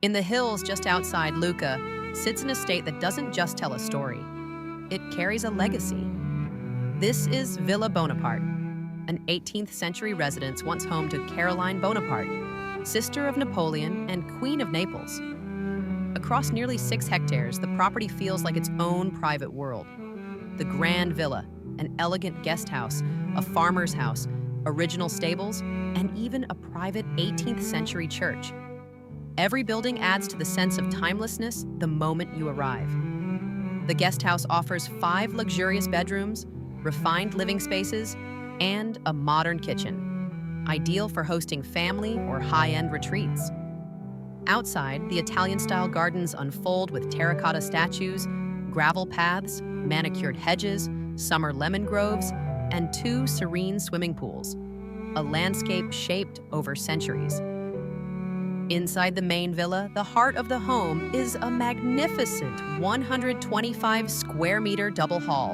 In the hills just outside Lucca sits an estate that doesn't just tell a story, it carries a legacy. This is Villa Bonaparte, an 18th-century residence once home to Caroline Bonaparte, sister of Napoleon and Queen of Naples. Across nearly 6 hectares, the property feels like its own private world. The grand villa, an elegant guest house, a farmer's house, original stables, and even a private 18th-century church. Every building adds to the sense of timelessness the moment you arrive. The guest house offers 5 luxurious bedrooms, refined living spaces, and a modern kitchen, ideal for hosting family or high-end retreats. Outside, the Italian-style gardens unfold with terracotta statues, gravel paths, manicured hedges, summer lemon groves, and 2 serene swimming pools, a landscape shaped over centuries. Inside the main villa, the heart of the home is a magnificent 125 square meter double hall,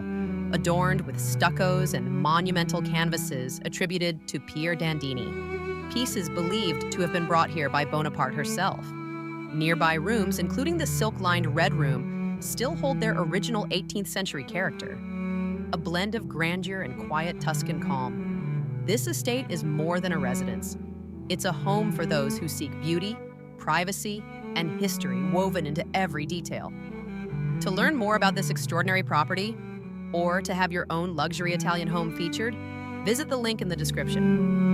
adorned with stuccos and monumental canvases attributed to Pier Dandini, pieces believed to have been brought here by Bonaparte herself. Nearby rooms, including the silk-lined Red Room, still hold their original 18th century character, a blend of grandeur and quiet Tuscan calm. This estate is more than a residence. It's a home for those who seek beauty, privacy, and history woven into every detail. To learn more about this extraordinary property, or to have your own luxury Italian home featured, visit the link in the description.